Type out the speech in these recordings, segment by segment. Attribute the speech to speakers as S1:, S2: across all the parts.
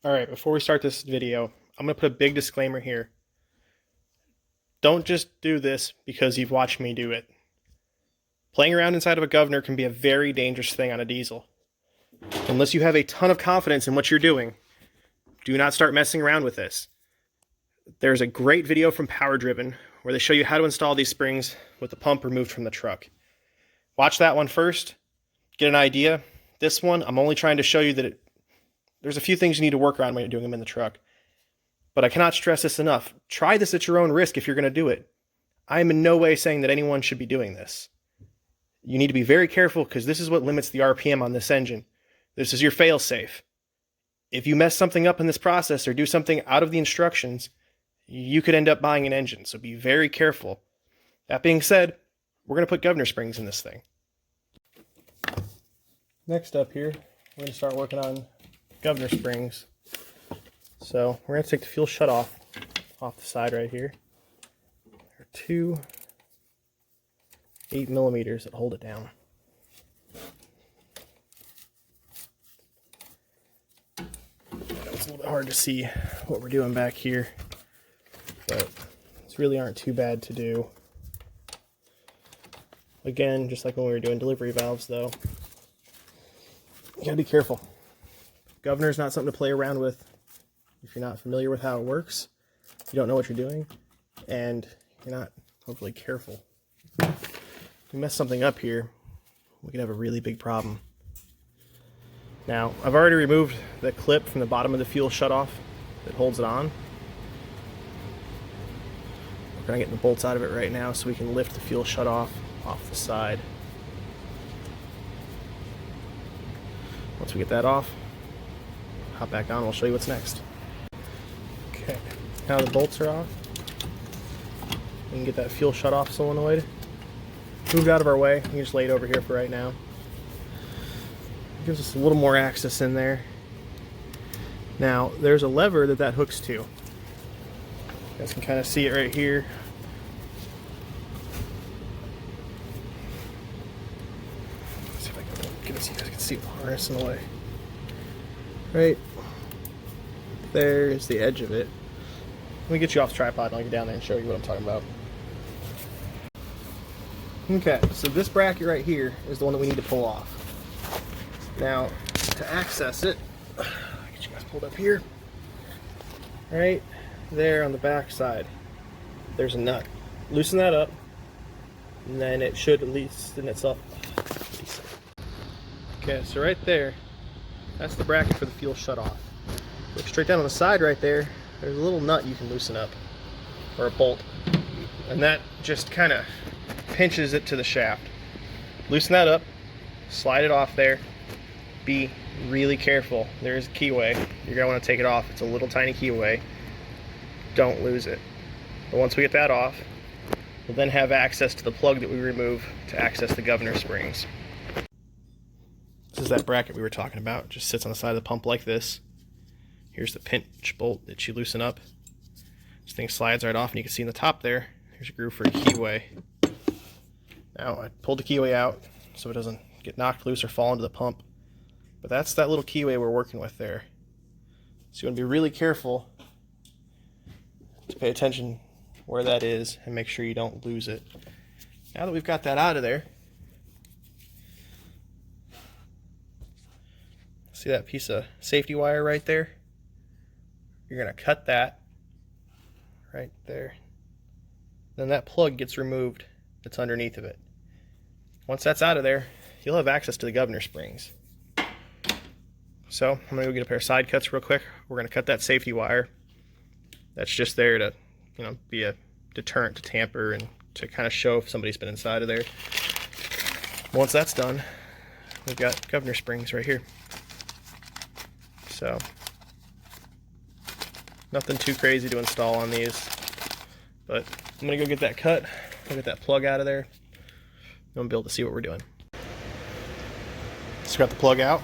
S1: Alright, before we start this video, I'm going to put a big disclaimer here. Don't just do this because you've watched me do it. Playing around inside of a governor can be a very dangerous thing on a diesel. Unless you have a ton of confidence in what you're doing, do not start messing around with this. There's a great video from Power Driven where they show you how to install these springs with the pump removed from the truck. Watch that one first, get an idea. This one, I'm only trying to show you that there's a few things you need to work around when you're doing them in the truck. But I cannot stress this enough. Try this at your own risk if you're going to do it. I am in no way saying that anyone should be doing this. You need to be very careful because this is what limits the RPM on this engine. This is your fail-safe. If you mess something up in this process or do something out of the instructions, you could end up buying an engine, so be very careful. That being said, we're going to put governor springs in this thing. Next up here, we're going to start working on governor springs. So we're going to take the fuel shutoff off the side right here. There are two 8mm that hold it down. It's a little bit hard to see what we're doing back here, but these really aren't too bad to do. Again, just like when we were doing delivery valves though, you gotta be careful. Governor is not something to play around with if you're not familiar with how it works, you don't know what you're doing, and you're not hopefully careful. If we mess something up here, we can have a really big problem. Now, I've already removed the clip from the bottom of the fuel shutoff that holds it on. We're going to get the bolts out of it right now so we can lift the fuel shutoff off the side. Once we get that off, hop back on, we'll show you what's next. Okay, now the bolts are off. We can get that fuel shutoff solenoid moved out of our way. We can just lay it over here for right now. Gives us a little more access in there. Now, there's a lever that hooks to. You guys can kind of see it right here. Let's see if I can get it so you guys can see the harness in the way. Right there's the edge of it. Let me get you off the tripod and I'll get down there and show you what I'm talking about. Okay, so this bracket right here is the one that we need to pull off. Now, to access it, get you guys pulled up here. Right there on the back side, there's a nut. Loosen that up, and then it should loosen itself. Okay, so right there, that's the bracket for the fuel shutoff. Look straight down on the side right there, there's a little nut you can loosen up, or a bolt, and that just kind of pinches it to the shaft. Loosen that up, slide it off there. Be really careful. There's a keyway. You're going to want to take it off. It's a little tiny keyway. Don't lose it. But once we get that off, we'll then have access to the plug that we remove to access the governor springs. This is that bracket we were talking about. It just sits on the side of the pump like this. Here's the pinch bolt that you loosen up. This thing slides right off, and you can see in the top there, there's a groove for a keyway. Now, I pulled the keyway out so it doesn't get knocked loose or fall into the pump. But that's that little keyway we're working with there. So you want to be really careful to pay attention where that is and make sure you don't lose it. Now that we've got that out of there, see that piece of safety wire right there? You're going to cut that right there. Then that plug gets removed that's underneath of it. Once that's out of there, you'll have access to the governor springs. So I'm going to go get a pair of side cuts real quick. We're going to cut that safety wire. That's just there to, be a deterrent to tamper and to kind of show if somebody's been inside of there. Once that's done, we've got governor springs right here. So nothing too crazy to install on these, but I'm going to go get that cut. I'll get that plug out of there. I'm going to be able to see what we're doing. Just got the plug out.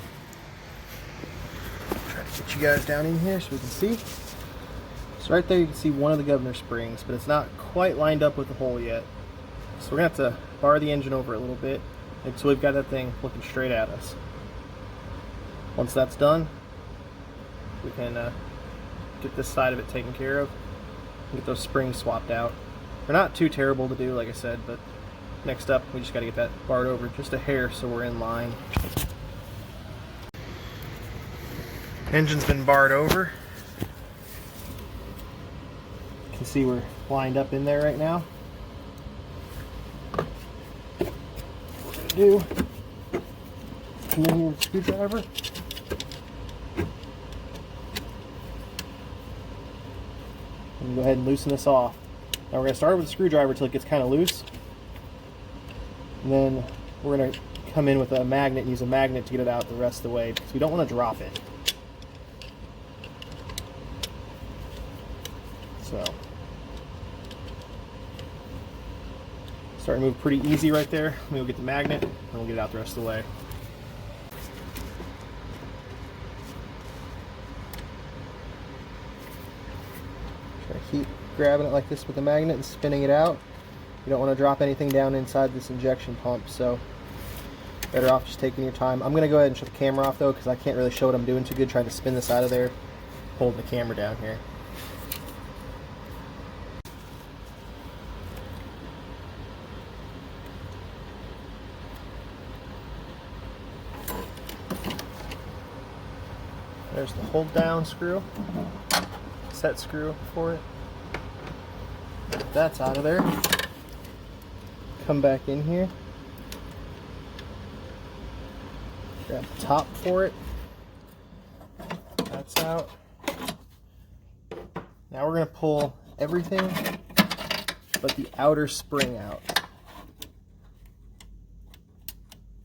S1: Get you guys down in here so we can see. So right there you can see one of the governor springs, but it's not quite lined up with the hole yet. So we're going to have to bar the engine over a little bit until we've got that thing looking straight at us. Once that's done, we can get this side of it taken care of and get those springs swapped out. They're not too terrible to do, like I said, but next up we just got to get that barred over just a hair so we're in line. Engine's been barred over. You can see we're lined up in there right now. What we're gonna do, come in here with a screwdriver. And go ahead and loosen this off. Now we're going to start with a screwdriver until it gets kind of loose. And then we're going to come in with a magnet and use a magnet to get it out the rest of the way because we don't want to drop it. So, starting to move pretty easy right there. We'll get the magnet and we'll get it out the rest of the way. Try to keep grabbing it like this with the magnet and spinning it out. You don't want to drop anything down inside this injection pump, so better off just taking your time. I'm going to go ahead and shut the camera off though because I can't really show what I'm doing too good trying to spin this out of there, holding the camera down here. There's the hold down screw, set screw for it. That's out of there. Come back in here. Grab the top for it. That's out. Now we're going to pull everything but the outer spring out.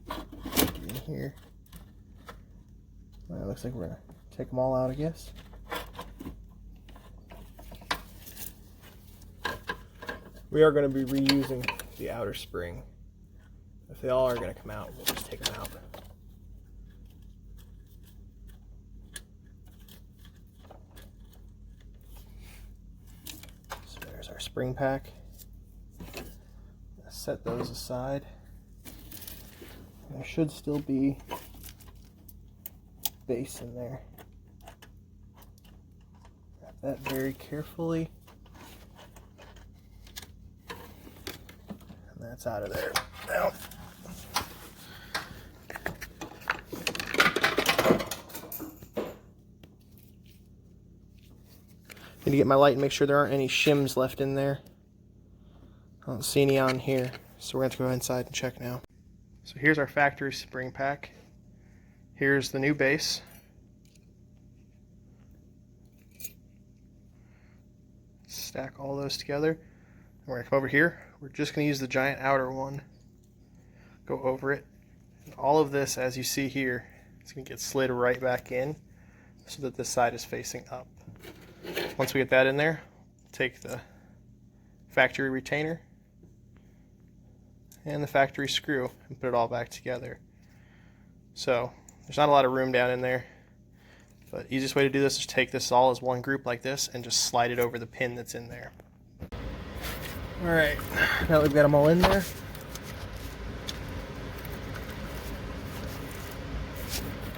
S1: In here. Well, it looks like we're going to take them all out, I guess. We are going to be reusing the outer spring. If they all are going to come out, we'll just take them out. So there's our spring pack. Set those aside. There should still be base in there. Grab that very carefully. And that's out of there. Now, need to get my light and make sure there aren't any shims left in there. I don't see any on here, so we're going to have to go inside and check now. So here's our factory spring pack. Here's the new base. Stack all those together. And we're going to come over here. We're just going to use the giant outer one. Go over it. And all of this, as you see here, is going to get slid right back in so that this side is facing up. Once we get that in there, take the factory retainer and the factory screw and put it all back together. So there's not a lot of room down in there, but easiest way to do this is take this all as one group like this and just slide it over the pin that's in there. Alright, now that we've got them all in there,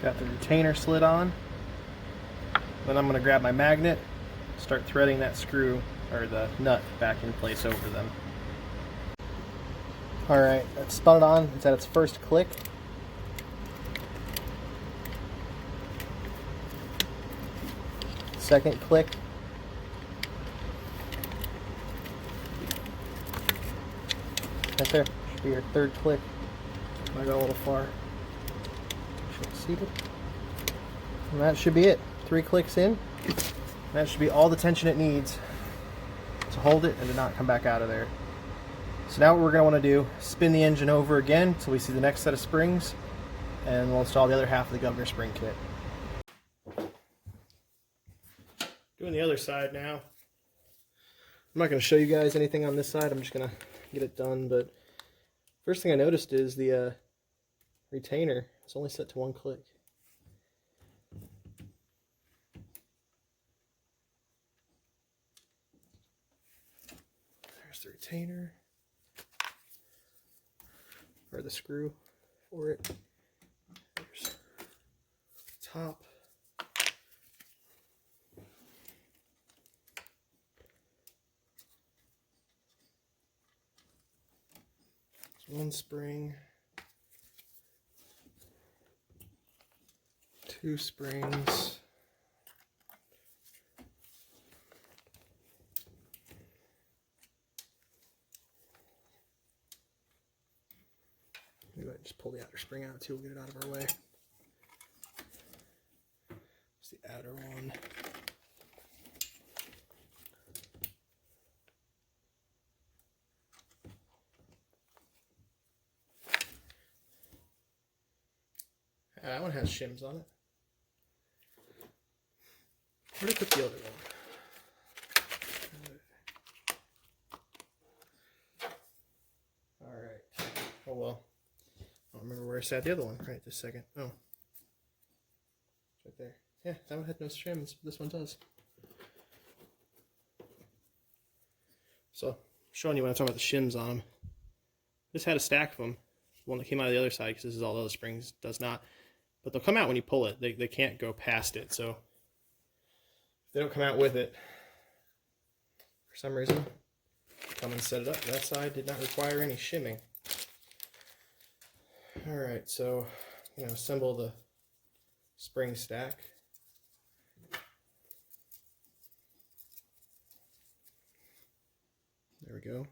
S1: got the retainer slid on, then I'm going to grab my magnet, start threading that screw or the nut back in place over them. Alright, that's spun it on. It's at its first click. Second click. Right there. Should be your third click. I got a little far. Seated. And that should be it. 3 clicks in. That should be all the tension it needs to hold it and to not come back out of there. So now what we're going to want to do, spin the engine over again until we see the next set of springs, and we'll install the other half of the governor spring kit. Doing the other side now. I'm not going to show you guys anything on this side, I'm just going to get it done, but first thing I noticed is the retainer is only set to 1 click. There's the retainer. Or the screw for it. There's the top. 1 spring, 2 springs, maybe I just pull the outer spring out too, we'll get it out of our way. It's the outer one. That one has shims on it. Where did I put the other one? Alright. Oh well. I don't remember where I sat the other one right this second. Oh. It's right there. Yeah, that one had no shims, but this one does. So, showing you when I'm talking about the shims on them. This had a stack of them. The one that came out of the other side, because this is all the other springs, does not. But they'll come out when you pull it. They can't go past it. So if they don't come out with it, for some reason, come and set it up. That side did not require any shimming. Alright, so I'm going to assemble the spring stack. There we go.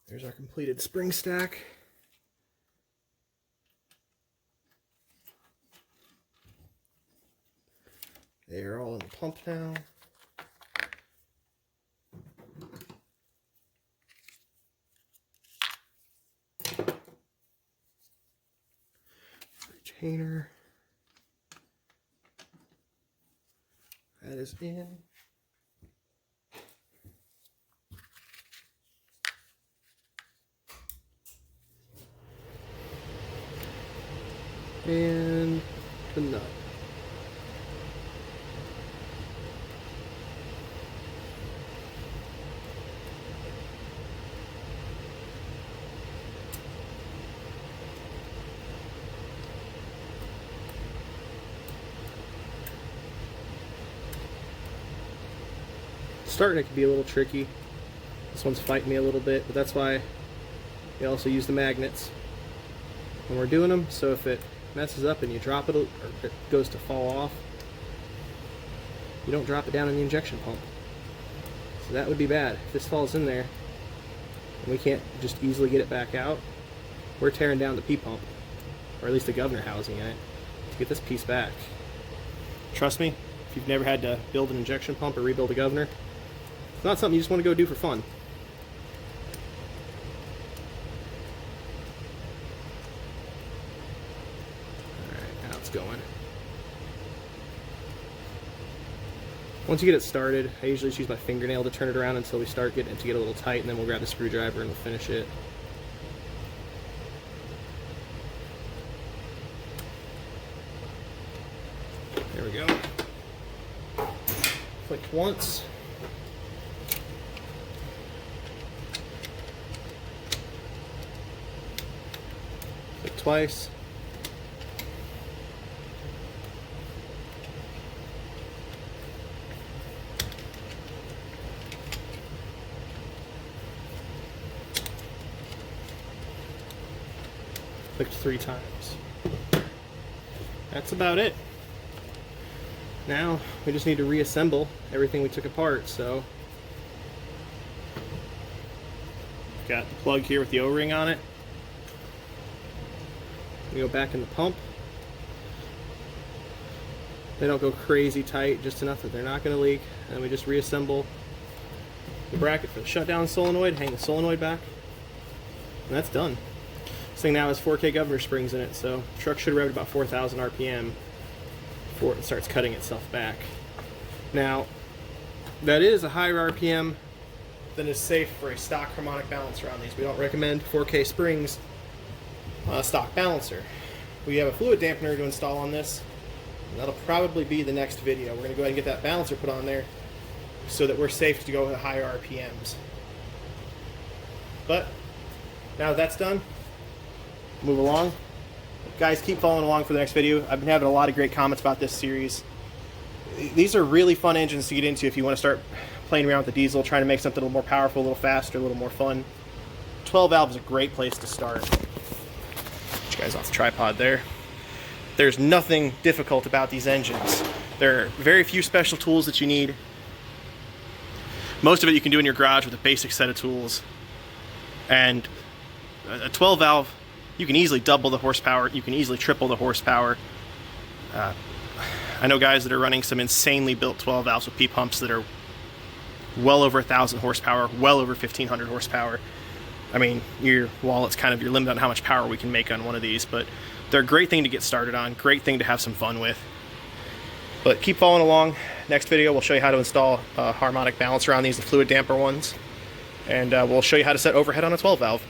S1: There's our completed spring stack. They are all in the pump now. Retainer. That is in. And the nut. Starting it can be a little tricky. This one's fighting me a little bit, but that's why we also use the magnets when we're doing them, so if it messes up and you drop it or it goes to fall off, you don't drop it down in the injection pump. So that would be bad. If this falls in there and we can't just easily get it back out, we're tearing down the P-pump, or at least the governor housing in it, to get this piece back. Trust me, if you've never had to build an injection pump or rebuild a governor, it's not something you just want to go do for fun. Alright, now it's going. Once you get it started, I usually just use my fingernail to turn it around until we start getting it to get a little tight, and then we'll grab the screwdriver and we'll finish it. There we go. Click once. Click twice. Clicked 3 times. That's about it. Now we just need to reassemble everything we took apart. So got the plug here with the O-ring on it. We go back in the pump. They don't go crazy tight, just enough that they're not going to leak. And we just reassemble the bracket for the shutdown solenoid, hang the solenoid back, and that's done. This thing now has 4K governor springs in it, so the truck should rev at about 4,000 RPM before it starts cutting itself back. Now, that is a higher RPM than is safe for a stock harmonic balancer on these. We don't recommend 4K springs stock balancer. We have a fluid dampener to install on this. And that'll probably be the next video. We're going to go ahead and get that balancer put on there so that we're safe to go with higher RPMs. But now that that's done, move along. Guys, keep following along for the next video. I've been having a lot of great comments about this series. These are really fun engines to get into if you want to start playing around with the diesel, trying to make something a little more powerful, a little faster, a little more fun. 12 valve is a great place to start. Get you guys off the tripod there. There's nothing difficult about these engines. There are very few special tools that you need. Most of it you can do in your garage with a basic set of tools. And a 12 valve, you can easily double the horsepower. You can easily triple the horsepower. I know guys that are running some insanely built 12 valves with P pumps that are well over 1,000 horsepower, well over 1,500 horsepower. I mean, your wallet's kind of your limit on how much power we can make on one of these, but they're a great thing to get started on, great thing to have some fun with. But keep following along. Next video, we'll show you how to install a harmonic balancer on these, the fluid damper ones. And we'll show you how to set overhead on a 12 valve.